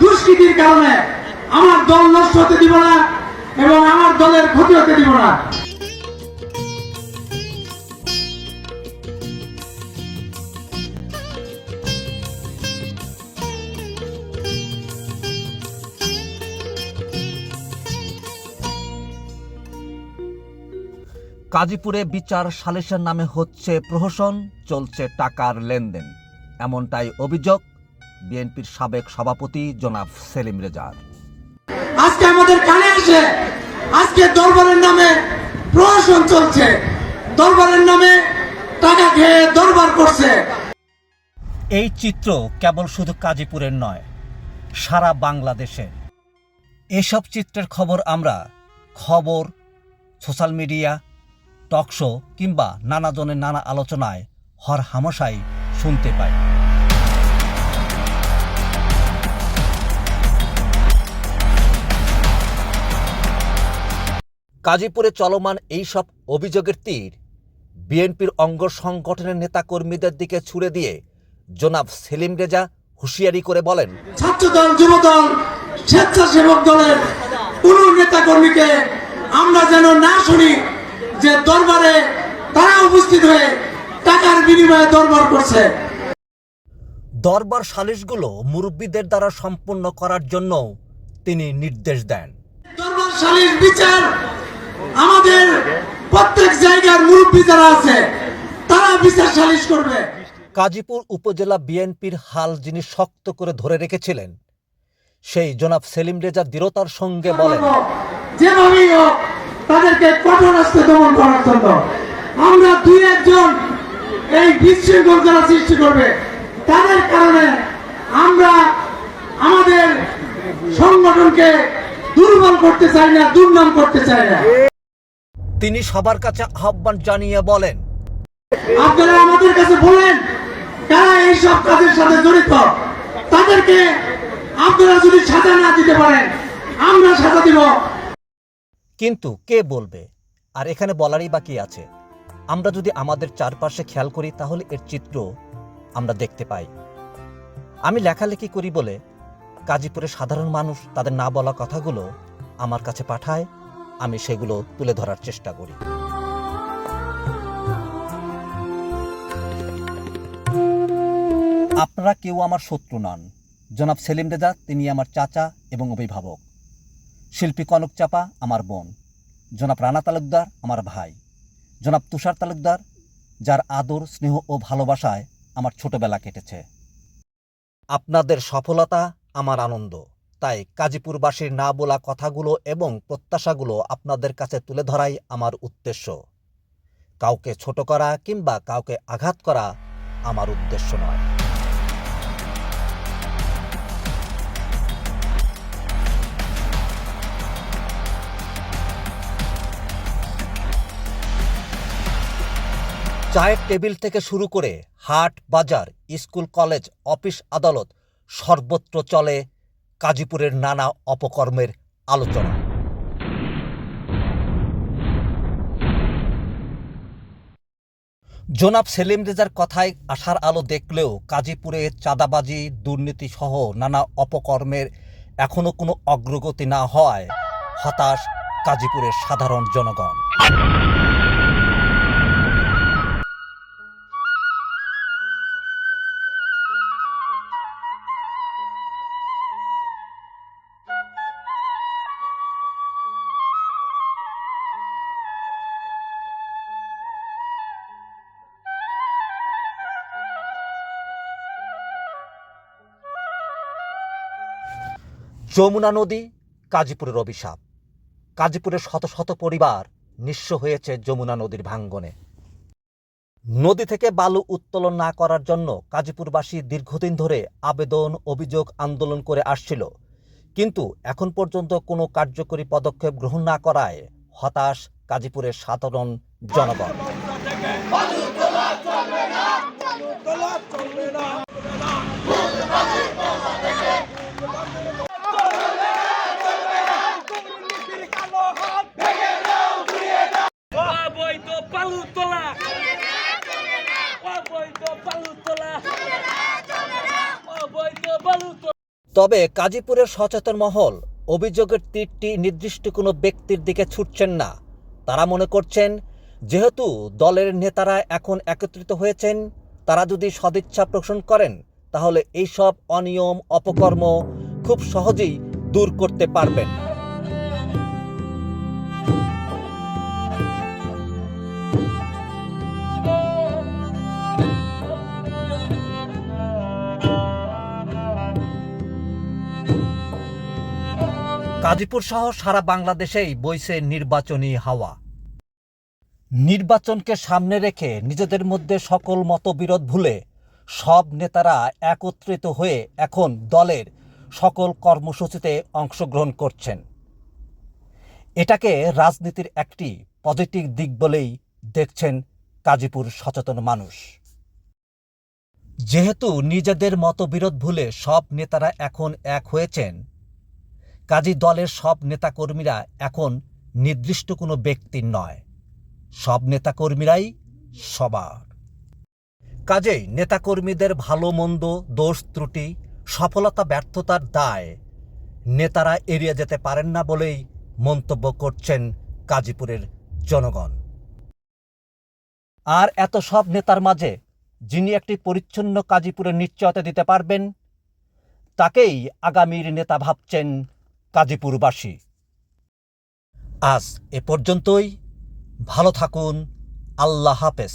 দুষ্কৃতির কারণে আমার দল নষ্ট হতে দিব না এবং আমার দলের ক্ষতি হতে দিব না। গাজীপুরে বিচার সালিসের নামে হচ্ছে প্রহসন, চলছে টাকার লেনদেন, এমনটাই অভিযোগ বিএনপির সাবেক সভাপতি জনাব সেলিম রেজার। আজকে আমাদের কানে আসে আজকে দরবারের নামে প্রহসন চলছে, দরবারের নামে টাকা খেয়ে দরবার করছে। এই চিত্র কেবল শুধু গাজীপুরের নয়, সারা বাংলাদেশের। এসব চিত্রের খবর আমরা সোশ্যাল মিডিয়া, টকশো কিংবা নানা জনের নানা আলোচনায় হরহামেশাই শুনতে পাই। গাজীপুরে চলমান এইসব অভিযোগের তীর বিএনপির অঙ্গ সংগঠনের নেতাকর্মীদের দিকে ছুড়ে দিয়ে জনাব সেলিম রেজা হুঁশিয়ারি করে বলেন, ছাত্রদল, যুবদল, স্বেচ্ছাসেবক দলের কোন নেতাকর্মীকে আমরা যেন না শুনি যে দরবারে তারা উপস্থিত হয়ে টাকার বিনিময়ে দরবার করছে। দরবার সালিশগুলো মুরব্বীদের দ্বারা সম্পন্ন করার জন্য তিনি নির্দেশ দেন। দরবার সালিশ বিচার আমাদের প্রত্যেক জায়গার মুরব্বী যারা আছে তারা বিচার সালিশ করবে। গাজীপুর উপজেলা বিএনপির হাল যিনি শক্ত করে ধরে রেখেছিলেন, সেই জনাব সেলিম রেজা দৃঢ়তার সঙ্গে বলেন, যেভাবেই হোক তাদেরকে কঠোর হস্তে দমন করার জন্য আমরা দুই একজন এই বিশৃঙ্খল যারা সৃষ্টি করবে তাদের কারণে আমরা আমাদের সংগঠনকে দুর্বল করতে চাই না, দুর্নাম করতে চাই না। তিনি সবার কাছে আহ্বান জানিয়ে বলেন, আপনারা আমাদের কাছে বলেন কারা এই সব কাজের সাথে জড়িত, তাদেরকে আপনারা যদি সাজা না দিতে পারেন আমরা সাজা দিব। কিন্তু কে বলবে? আর এখানে বলারই বাকি আছে। আমরা যদি আমাদের চারপাশে খেয়াল করি তাহলে এর চিত্র আমরা দেখতে পাই। আমি লেখালেখি করি বলে গাজীপুরের সাধারণ মানুষ তাদের না বলা কথাগুলো আমার কাছে পাঠায়, আমি সেগুলো তুলে ধরার চেষ্টা করি। আপনারা কেউ আমার শত্রু নন। জনাব সেলিম রেজা তিনি আমার চাচা এবং অভিভাবক। শিল্পী কনক চাপা আমার বোন। জনাব রানা তালুকদার আমার ভাই। জনাব তুষার তালুকদার, যার আদর, স্নেহ ও ভালোবাসায় আমার ছোটবেলা কেটেছে। আপনাদের সফলতা আমার আনন্দ, তাই গাজীপুরবাসীর না বলা কথাগুলো এবং প্রত্যাশাগুলো আপনাদের কাছে তুলে ধরাই আমার উদ্দেশ্য। কাউকে ছোট করা কিংবা কাউকে আঘাত করা আমার উদ্দেশ্য নয়। চায়ের টেবিল থেকে শুরু করে হাট বাজার, স্কুল কলেজ, অফিস আদালত সর্বত্র চলে গাজীপুরের নানা অপকর্মের আলোচনা। জনাব সেলিম রেজার কথায় আশার আলো দেখলেও গাজীপুরে চাঁদাবাজি, দুর্নীতি সহ নানা অপকর্মের এখনো কোনো অগ্রগতি না হওয়ায় হতাশ গাজীপুরের সাধারণ জনগণ। যমুনা নদী গাজীপুরের অভিশাপ। গাজীপুরের শত শত পরিবার নিঃস্ব হয়েছে যমুনা নদীর ভাঙ্গনে। নদী থেকে বালু উত্তোলন না করার জন্য গাজীপুরবাসী দীর্ঘদিন ধরে আবেদন, অভিযোগ, আন্দোলন করে আসছিল, কিন্তু এখন পর্যন্ত কোনো কার্যকরী পদক্ষেপ গ্রহণ না করায় হতাশ গাজীপুরের সাধারণ জনগণ। তবে গাজীপুরের সচেতন মহল অভিযোগের তীরটি নির্দিষ্ট কোনো ব্যক্তির দিকে ছুটছেন না। তারা মনে করছেন, যেহেতু দলের নেতারা এখন একত্রিত হয়েছেন, তারা যদি সদিচ্ছা পোষণ করেন তাহলে এইসব অনিয়ম অপকর্ম খুব সহজেই দূর করতে পারবেন। গাজীপুর সহ সারা বাংলাদেশেই বইছে নির্বাচনী হাওয়া। নির্বাচনকে সামনে রেখে নিজেদের মধ্যে সকল মতবিরোধ ভুলে সব নেতারা একত্রিত হয়ে এখন দলের সকল কর্মসূচিতে অংশগ্রহণ করছেন। এটাকে রাজনীতির একটি পজিটিভ দিক বলেই দেখছেন গাজীপুর সচেতন মানুষ। যেহেতু নিজেদের মতবিরোধ ভুলে সব নেতারা এখন এক হয়েছেন, কাজী দলের সব নেতাকর্মীরা এখন নির্দিষ্ট কোনো ব্যক্তির নয়, সব নেতাকর্মীরাই সবার। কাজেই নেতাকর্মীদের ভালো মন্দ, দোষ ত্রুটি, সফলতা ব্যর্থতার দায় নেতারা এড়িয়ে যেতে পারেন না বলেই মন্তব্য করছেন গাজীপুরের জনগণ। আর এত সব নেতার মাঝে যিনি একটি পরিচ্ছন্ন গাজীপুরের নিশ্চয়তা দিতে পারবেন, তাকেই আগামীর নেতা ভাবছেন গাজীপুরবাসী। আজ এ পর্যন্তই। ভালো থাকুন। আল্লাহ হাফেজ।